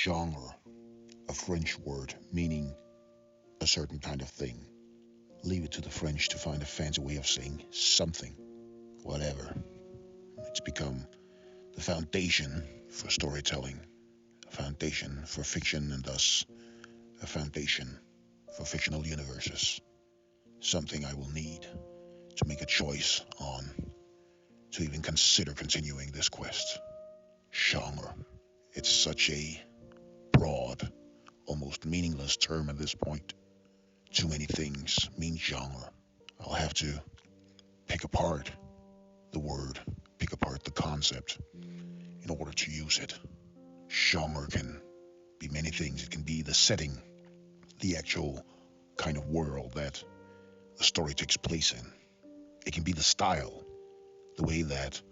Genre, a French word meaning a certain kind of thing. Leave it to the French to find a fancy way of saying something, whatever. It's become the foundation for storytelling, a foundation for fiction, and thus a foundation for fictional universes. Something I will need to make a choice on, to even consider continuing this quest. Genre. It's such a broad, almost meaningless term at this point. Too many things mean genre. I'll have to pick apart the word, pick apart the concept in order to use it. Genre can be many things. It can be the setting, the actual kind of world that a story takes place in. It can be the style, the way that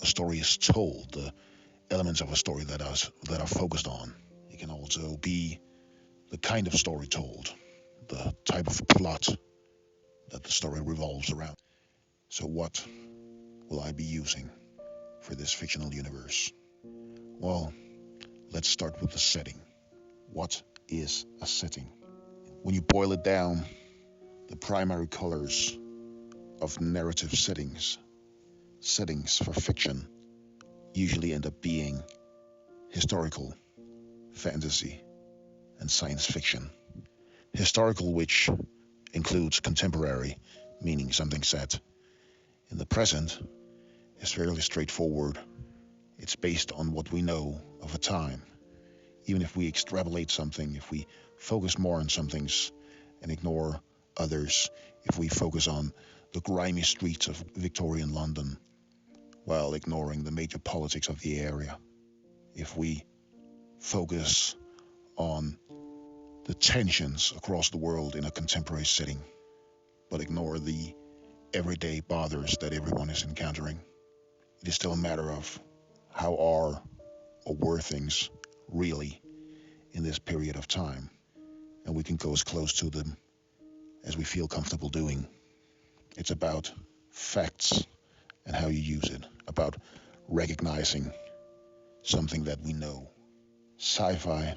a story is told, the elements of a story that are focused on. It can also be the kind of story told, the type of plot that the story revolves around. So what will I be using for this fictional universe? Well, let's start with the setting. What is a setting? When you boil it down, the primary colors of narrative settings for fiction, usually end up being historical, fantasy, and science fiction. Historical, which includes contemporary, meaning something set in the present, is fairly straightforward. It's based on what we know of a time. Even if we extrapolate something, if we focus more on some things and ignore others, if we focus on the grimy streets of Victorian London while ignoring the major politics of the area, if we focus on the tensions across the world in a contemporary setting, but ignore the everyday bothers that everyone is encountering, it is still a matter of how are or were things really in this period of time, and we can go as close to them as we feel comfortable doing. It's about facts and how you use it, about recognizing something that we know. Sci-fi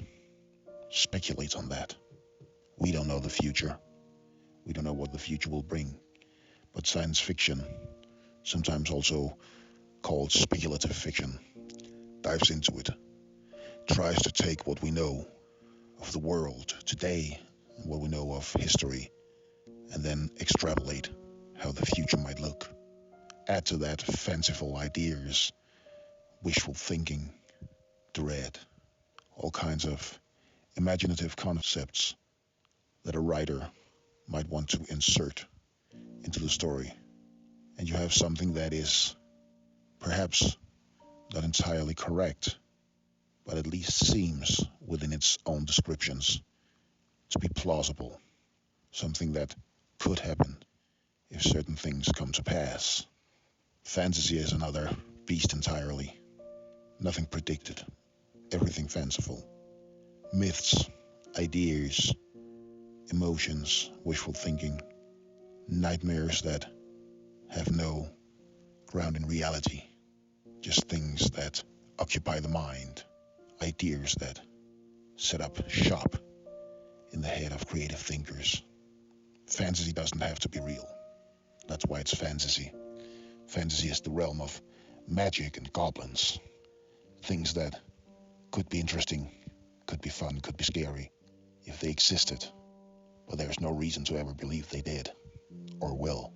speculates on that. We don't know the future. We don't know what the future will bring. But science fiction, sometimes also called speculative fiction, dives into it, tries to take what we know of the world today and what we know of history, and then extrapolate how the future might look. Add to that fanciful ideas, wishful thinking, dread, all kinds of imaginative concepts that a writer might want to insert into the story. And you have something that is perhaps not entirely correct, but at least seems within its own descriptions to be plausible. Something that could happen if certain things come to pass. Fantasy is another beast entirely. Nothing predicted, everything fanciful. Myths, ideas, emotions, wishful thinking, nightmares that have no ground in reality, just things that occupy the mind, ideas that set up shop in the head of creative thinkers. Fantasy doesn't have to be real. That's why it's fantasy. Fantasy is the realm of magic and goblins, things that could be interesting, could be fun, could be scary if they existed, but there's no reason to ever believe they did or will.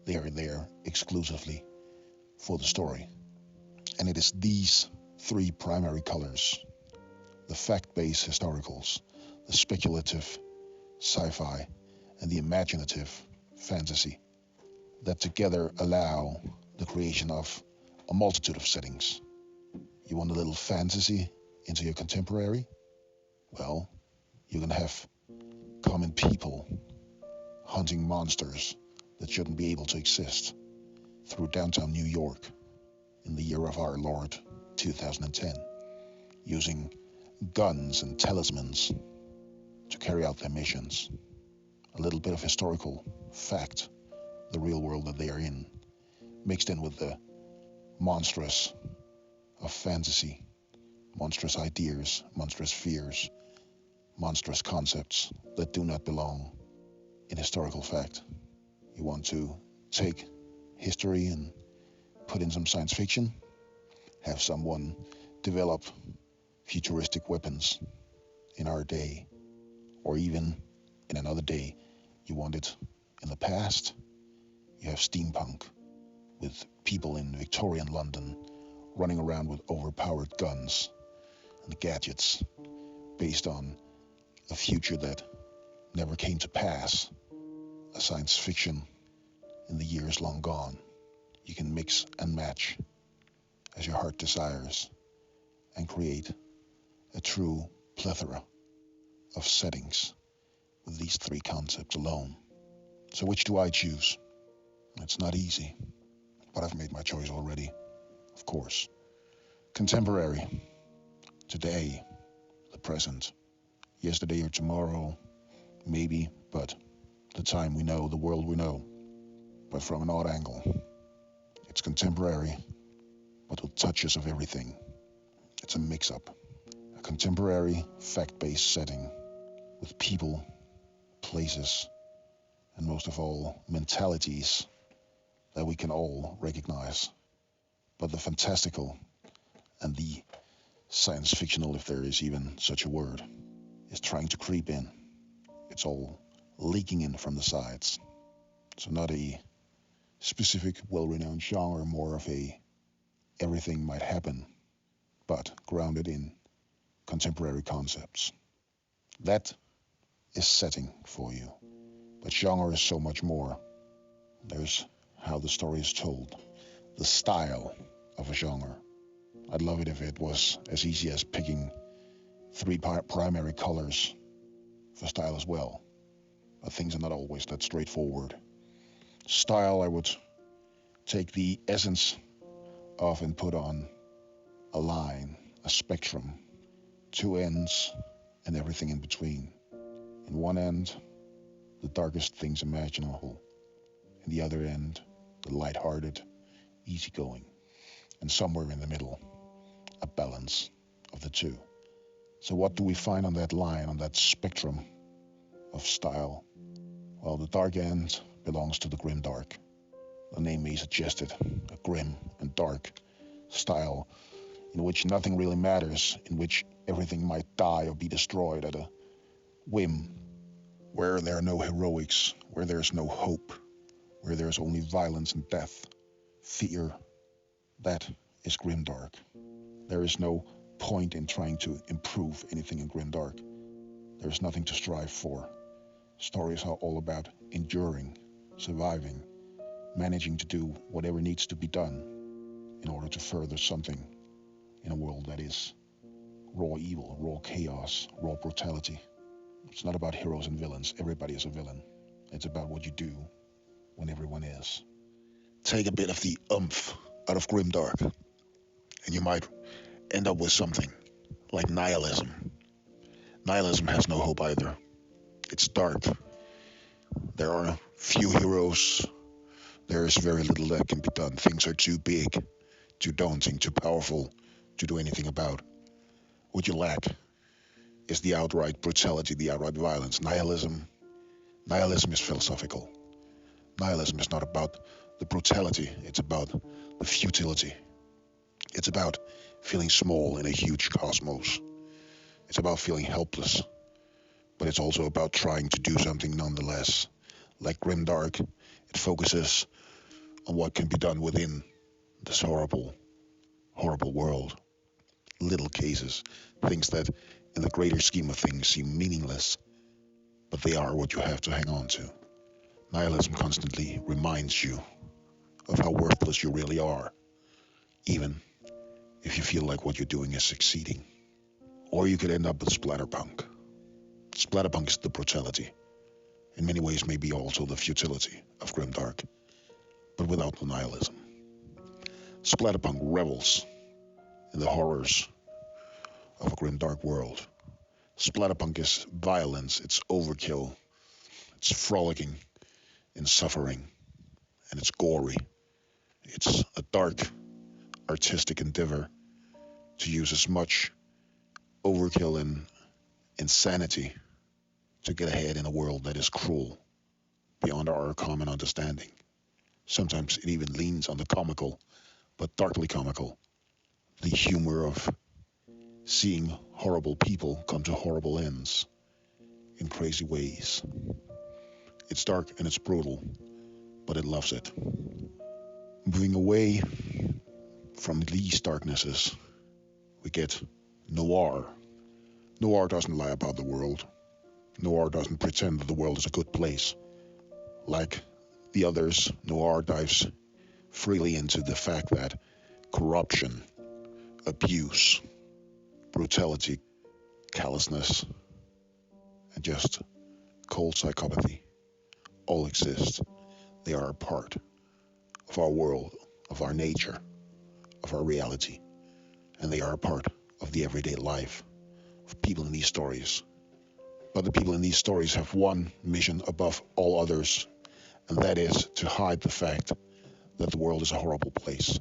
They are there exclusively for the story. And it is these three primary colors, the fact-based historicals, the speculative sci-fi, and the imaginative fantasy, that together allow the creation of a multitude of settings. You want a little fantasy into your contemporary? Well, you're going to have common people hunting monsters that shouldn't be able to exist through downtown New York in the year of our Lord 2010, using guns and talismans to carry out their missions. A little bit of historical fact, the real world that they are in, mixed in with the monstrous of fantasy, monstrous ideas, monstrous fears, monstrous concepts that do not belong in historical fact. You want to take history and put in some science fiction, have someone develop futuristic weapons in our day, or even in another day. You want it in the past. You have steampunk with people in Victorian London running around with overpowered guns and gadgets based on a future that never came to pass, a science fiction in the years long gone. You can mix and match as your heart desires and create a true plethora of settings with these three concepts alone. So which do I choose? It's not easy, but I've made my choice already, of course. Contemporary, today, the present, yesterday or tomorrow, maybe, but the time we know, the world we know, but from an odd angle. It's contemporary, but with touches of everything. It's a mix-up, a contemporary, fact-based setting with people, places, and most of all, mentalities that we can all recognize. But the fantastical and the science fictional, if there is even such a word, is trying to creep in. It's all leaking in from the sides. So not a specific, well-renowned genre, more of a everything might happen, but grounded in contemporary concepts. That is setting for you. But genre is so much more. There's how the story is told, the style of a genre. I'd love it if it was as easy as picking three primary colors for style as well. But things are not always that straightforward. Style, I would take the essence of and put on a line, a spectrum, two ends, and everything in between. In one end, the darkest things imaginable. In the other end, the light-hearted, easygoing. And somewhere in the middle, a balance of the two. So what do we find on that line, on that spectrum of style? Well, the dark end belongs to the grim dark. The name may suggest it, a grim and dark style in which nothing really matters, in which everything might die or be destroyed at a whim, where there are no heroics, where there's no hope, where there's only violence and death, fear. That is grimdark. There is no point in trying to improve anything in grimdark. There is nothing to strive for. Stories are all about enduring, surviving, managing to do whatever needs to be done in order to further something in a world that is raw evil, raw chaos, raw brutality. It's not about heroes and villains. Everybody is a villain. It's about what you do when everyone is. Take a bit of the oomph out of grimdark, and you might end up with something like nihilism. Nihilism has no hope either. It's dark. There are few heroes. There is very little that can be done. Things are too big, too daunting, too powerful to do anything about. What you lack is the outright brutality, the outright violence. Nihilism is philosophical. Nihilism is not about the brutality, it's about the futility. It's about feeling small in a huge cosmos. It's about feeling helpless, but it's also about trying to do something nonetheless. Like grimdark, it focuses on what can be done within this horrible, horrible world. Little cases, things that in the greater scheme of things seem meaningless, but they are what you have to hang on to. Nihilism constantly reminds you of how worthless you really are, even if you feel like what you're doing is succeeding. Or you could end up with splatterpunk. Splatterpunk is the brutality. In many ways, maybe also the futility of grimdark, but without the nihilism. Splatterpunk revels in the horrors of a grimdark world. Splatterpunk is violence, it's overkill, it's frolicking in suffering, and it's gory. It's a dark, artistic endeavor to use as much overkill and insanity to get ahead in a world that is cruel beyond our common understanding. Sometimes it even leans on the comical, but darkly comical. The humor of seeing horrible people come to horrible ends in crazy ways. It's dark and it's brutal, but it loves it. Moving away from these darknesses, we get noir. Noir doesn't lie about the world. Noir doesn't pretend that the world is a good place. Like the others, noir dives freely into the fact that corruption, abuse, brutality, callousness, and just cold psychopathy all exist. They are a part of our world, of our nature, of our reality, and they are a part of the everyday life of people in these stories. But the people in these stories have one mission above all others, and that is to hide the fact that the world is a horrible place.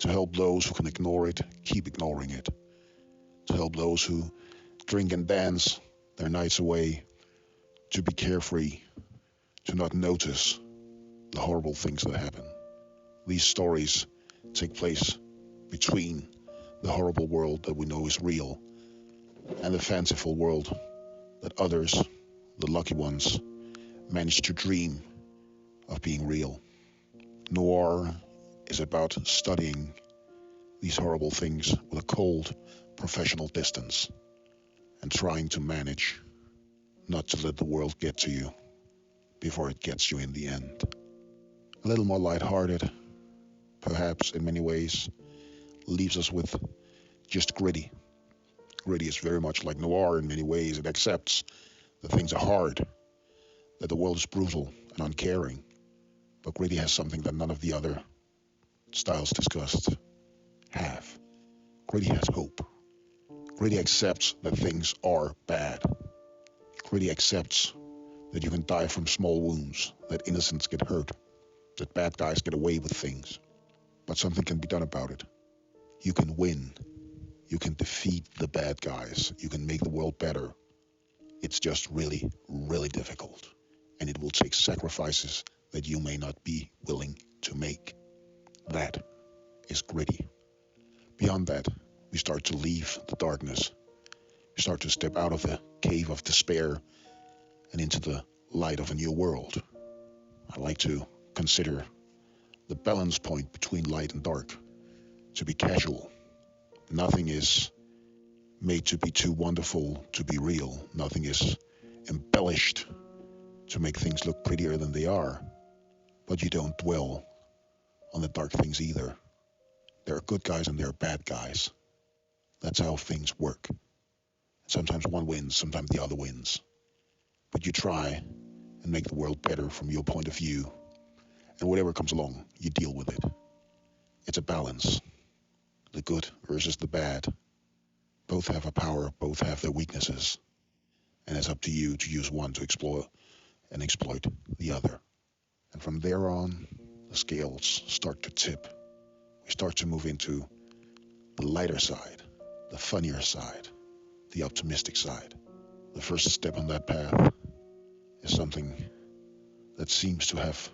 To help those who can ignore it, keep ignoring it. To help those who drink and dance their nights away, to be carefree, to not notice the horrible things that happen. These stories take place between the horrible world that we know is real and the fanciful world that others, the lucky ones, manage to dream of being real. Noir is about studying these horrible things with a cold, professional distance and trying to manage not to let the world get to you before it gets you in the end. A little more lighthearted, perhaps in many ways, leaves us with just gritty. Gritty is very much like noir in many ways. It accepts that things are hard, that the world is brutal and uncaring. But gritty has something that none of the other styles discussed have. Gritty has hope. Gritty accepts that things are bad. Gritty accepts that you can die from small wounds, that innocents get hurt, that bad guys get away with things. But something can be done about it. You can win. You can defeat the bad guys. You can make the world better. It's just really, really difficult. And it will take sacrifices that you may not be willing to make. That is gritty. Beyond that, we start to leave the darkness. We start to step out of the cave of despair and into the light of a new world. I like to consider the balance point between light and dark to be casual. Nothing is made to be too wonderful to be real. Nothing is embellished to make things look prettier than they are. But you don't dwell on the dark things either. There are good guys and there are bad guys. That's how things work. Sometimes one wins, sometimes the other wins. But you try and make the world better from your point of view. And whatever comes along, you deal with it. It's a balance. The good versus the bad. Both have a power, both have their weaknesses. And it's up to you to use one to explore and exploit the other. And from there on, the scales start to tip. We start to move into the lighter side, the funnier side, the optimistic side. The first step on that path is something that seems to have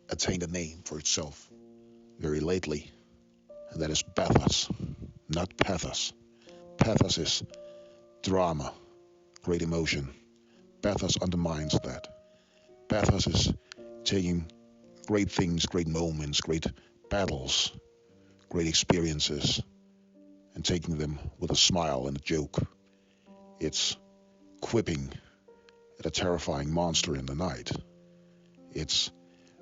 attained a name for itself very lately, and that is pathos, not pathos. Pathos is drama, great emotion. Pathos undermines that. Pathos is taking great things, great moments, great battles, great experiences, and taking them with a smile and a joke. It's quipping at a terrifying monster in the night. It's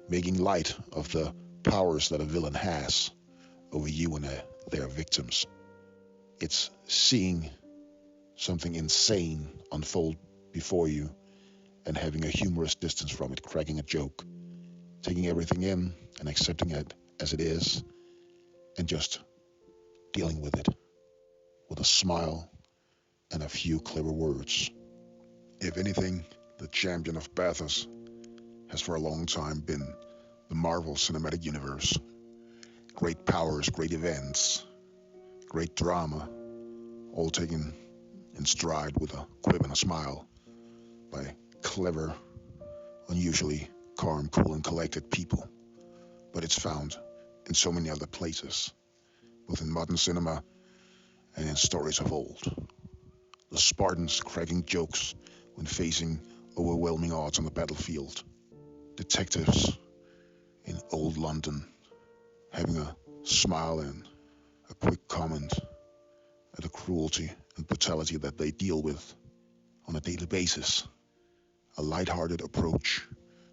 making light of the powers that a villain has over you and their victims. It's seeing something insane unfold before you and having a humorous distance from it, cracking a joke, taking everything in and accepting it as it is, and just dealing with it with a smile and a few clever words. If anything, the champion of pathos has for a long time been the Marvel Cinematic Universe. Great powers, great events, great drama, all taken in stride with a quip and a smile by clever, unusually calm, cool, and collected people. But it's found in so many other places, both in modern cinema and in stories of old. The Spartans cracking jokes when facing overwhelming odds on the battlefield. Detectives in old London having a smile and a quick comment at the cruelty and brutality that they deal with on a daily basis. A light-hearted approach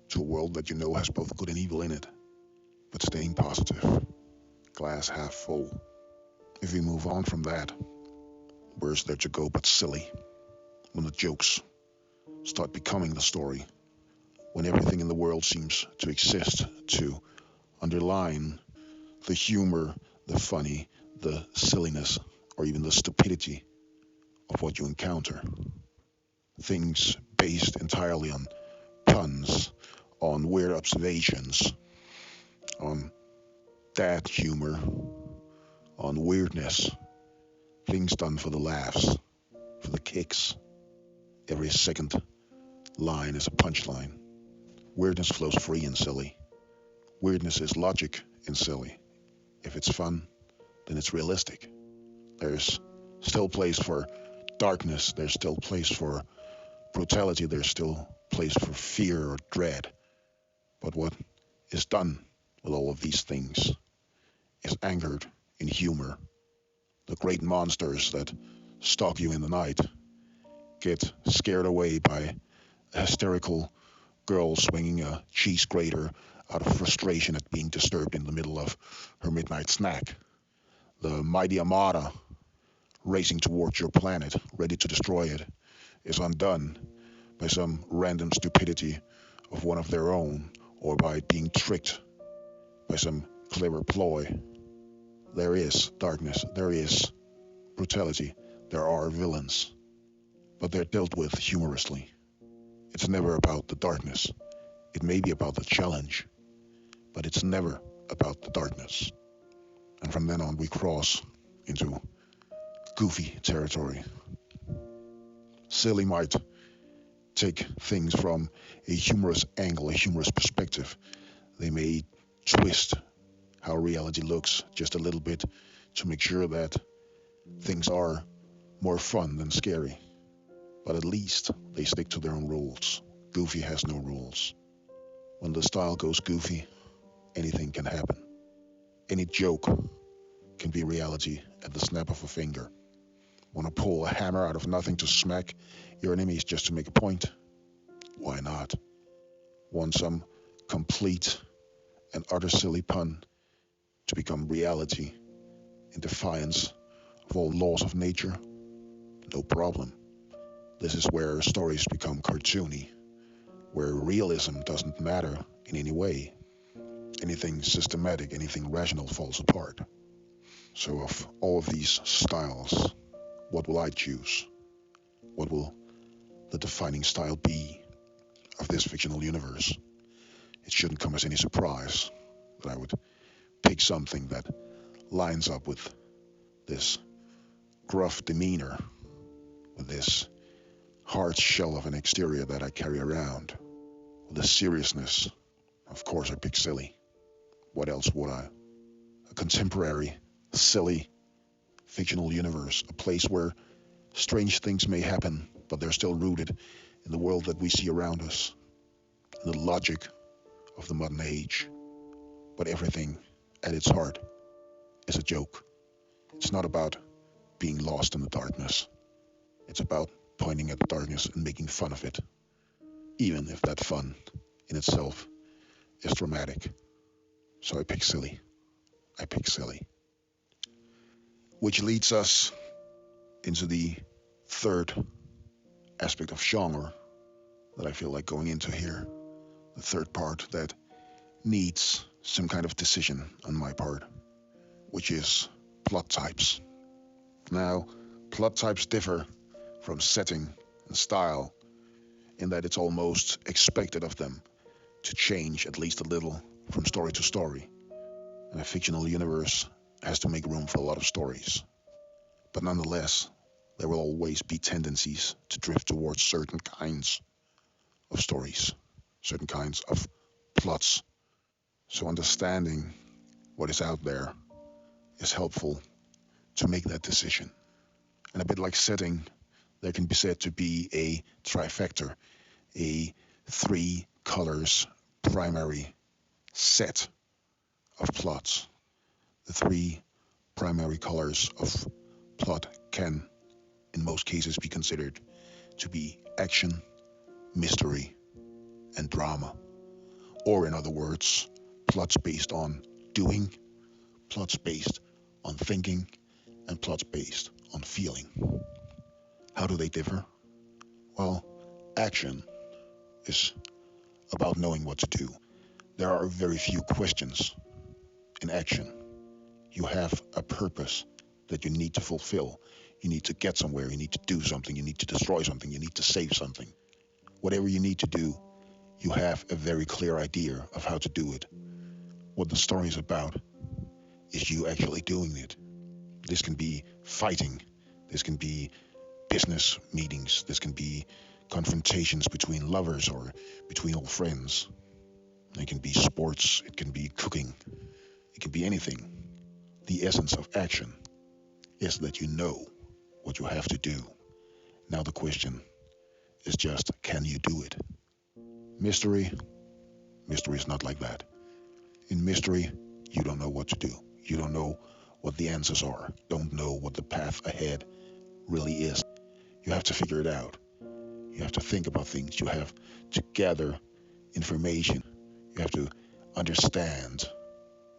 to a world that you know has both good and evil in it, but staying positive, glass half full. If we move on from that, where's there to go but silly? When the jokes start becoming the story, when everything in the world seems to exist to underline the humor, the funny, the silliness, or even the stupidity of what you encounter. Things based entirely on puns, on weird observations, on dad humor, on weirdness. Things done for the laughs, for the kicks. Every second line is a punchline. Weirdness flows free and silly. Weirdness is logic and silly. If it's fun, then it's realistic. There's still place for darkness. There's still place for brutality. There's still place for fear or dread. But what is done with all of these things is anchored in humor. The great monsters that stalk you in the night get scared away by a hysterical girl swinging a cheese grater out of frustration at being disturbed in the middle of her midnight snack. The mighty armada racing towards your planet, ready to destroy it, is undone by some random stupidity of one of their own, or by being tricked by some clever ploy. There is darkness, there is brutality, there are villains, but they're dealt with humorously. It's never about the darkness. It may be about the challenge, but it's never about the darkness. And from then on, we cross into goofy territory. Silly might take things from a humorous angle, a humorous perspective. They may twist how reality looks just a little bit to make sure that things are more fun than scary. But at least they stick to their own rules. Goofy has no rules. When the style goes goofy, anything can happen. Any joke can be reality at the snap of a finger. Want to pull a hammer out of nothing to smack your enemies just to make a point? Why not? Want some complete and utter silly pun to become reality in defiance of all laws of nature? No problem. This is where stories become cartoony, where realism doesn't matter in any way. Anything systematic, anything rational falls apart. So of all of these styles, what will I choose? What will the defining style be of this fictional universe? It shouldn't come as any surprise that I would pick something that lines up with this gruff demeanor, with this hard shell of an exterior that I carry around, with the seriousness. Of course I pick silly. What else would I? A contemporary, silly, fictional universe, a place where strange things may happen, but they're still rooted in the world that we see around us, in the logic of the modern age. But everything at its heart is a joke. It's not about being lost in the darkness. It's about pointing at the darkness and making fun of it, even if that fun in itself is dramatic. So I pick silly. I pick silly. Which leads us into the third aspect of genre that I feel like going into here. The third part that needs some kind of decision on my part, which is plot types. Now, plot types differ from setting and style in that it's almost expected of them to change at least a little from story to story. And a fictional universe has to make room for a lot of stories. But nonetheless, There will always be tendencies to drift towards certain kinds of stories, certain kinds of plots. So understanding what is out there is helpful to make that decision. And a bit like setting, there can be said to be a trifecta, a three colors primary set of plots. The three primary colors of plot can, in most cases, be considered to be action, mystery, and drama. Or, in other words, plots based on doing, plots based on thinking, and plots based on feeling. How do they differ? Well, action is about knowing what to do. There are very few questions in action. You have a purpose that you need to fulfill. You need to get somewhere. You need to do something. You need to destroy something. You need to save something. Whatever you need to do, you have a very clear idea of how to do it. What the story is about is you actually doing it. This can be fighting. This can be business meetings. This can be confrontations between lovers or between old friends. It can be sports. It can be cooking. It can be anything. The essence of action is that you know what you have to do. Now the question is just, can you do it? Mystery is not like that. In mystery, you don't know what to do. You don't know what the answers are. Don't know what the path ahead really is. You have to figure it out. You have to think about things. You have to gather information. You have to understand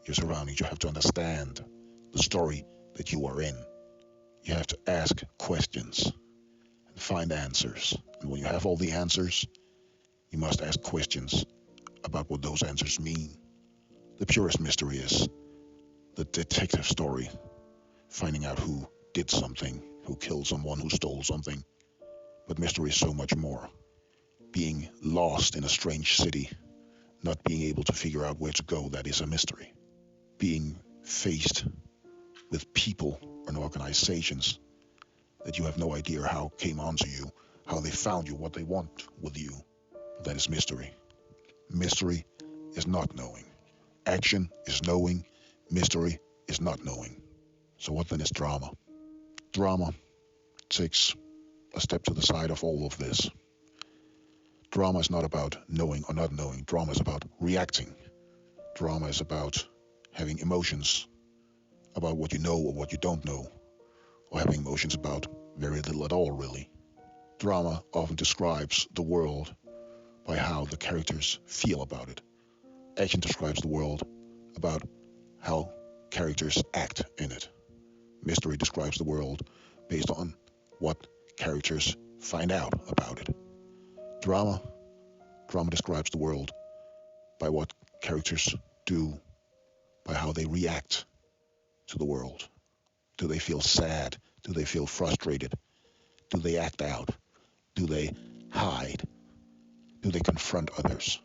your surroundings. You have to understand the story that you are in. You have to ask questions and find answers. And when you have all the answers, you must ask questions about what those answers mean. The purest mystery is the detective story, finding out who did something, who killed someone, who stole something. But mystery is so much more. Being lost in a strange city, not being able to figure out where to go, that is a mystery. Being faced with people and organizations that you have no idea how came onto you, how they found you, what they want with you, that is mystery. Mystery is not knowing. Action is knowing. Mystery is not knowing. So what then is drama? Drama takes a step to the side of all of this. Drama is not about knowing or not knowing. Drama is about reacting. Drama is about having emotions about what you know or what you don't know, or having emotions about very little at all, really. Drama often describes the world by how the characters feel about it. Action describes the world about how characters act in it. Mystery describes the world based on what characters find out about it. Drama describes the world by what characters do, by how they react to the world. Do they feel sad? Do they feel frustrated? Do they act out? Do they hide? Do they confront others?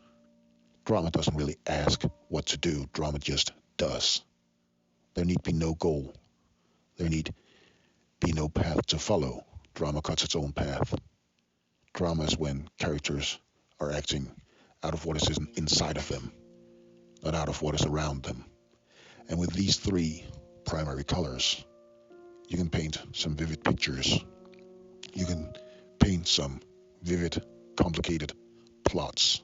Drama doesn't really ask what to do. Drama just does. There need be no goal. There need be no path to follow. Drama cuts its own path. Drama is when characters are acting out of what is inside of them, not out of what is around them. And with these three primary colors, you can paint some vivid pictures. You can paint some vivid, complicated plots.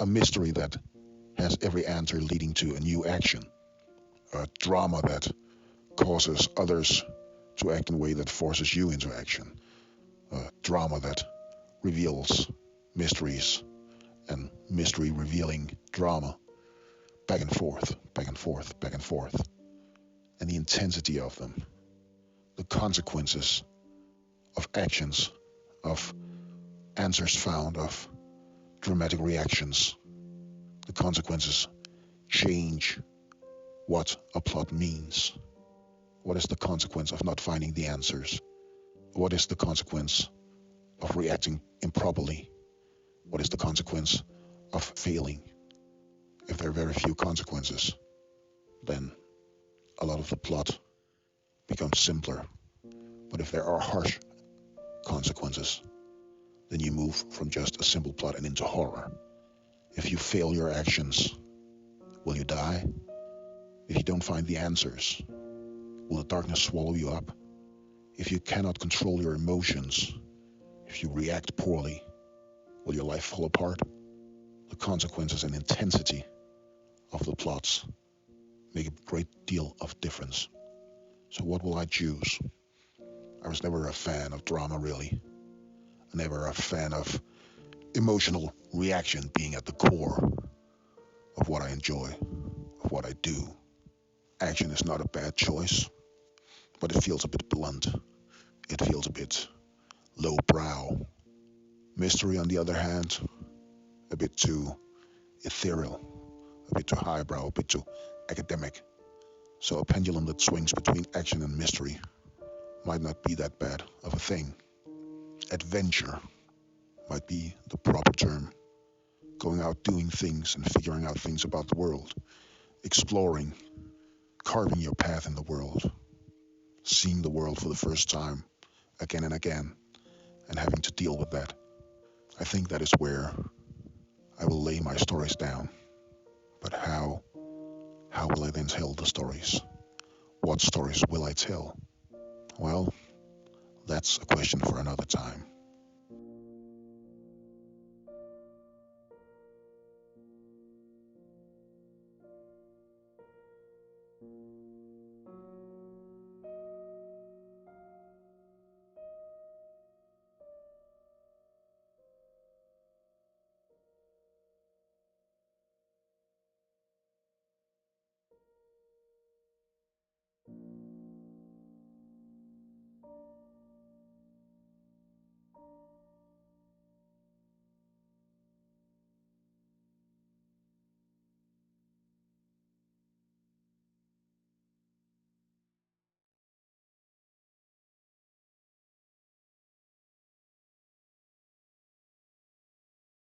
A mystery that has every answer leading to a new action. A drama that causes others to act in a way that forces you into action. A drama that reveals mysteries and mystery revealing drama. Back and forth, back and forth, back and forth. And the intensity of them. The consequences of actions, of answers found, of dramatic reactions. The consequences change what a plot means. What is the consequence of not finding the answers? What is the consequence of reacting improperly? What is the consequence of failing? If there are very few consequences, then a lot of the plot becomes simpler. But if there are harsh consequences, then you move from just a simple plot and into horror. If you fail your actions, will you die? If you don't find the answers, will the darkness swallow you up? If you cannot control your emotions, if you react poorly, will your life fall apart? The consequences and intensity of the plots make a great deal of difference. So what will I choose? I was never a fan of drama, really. Never a fan of emotional reaction being at the core of what I enjoy, of what I do. Action is not a bad choice, but it feels a bit blunt. It feels a bit lowbrow. Mystery, on the other hand, a bit too ethereal, a bit too highbrow, a bit too academic. So a pendulum that swings between action and mystery might not be that bad of a thing. Adventure might be the proper term. Going out doing things and figuring out things about the world. Exploring, carving your path in the world. Seeing the world for the first time, again and again, and having to deal with that. I think that is where I will lay my stories down. But how? How will I then tell the stories? What stories will I tell? Well, that's a question for another time.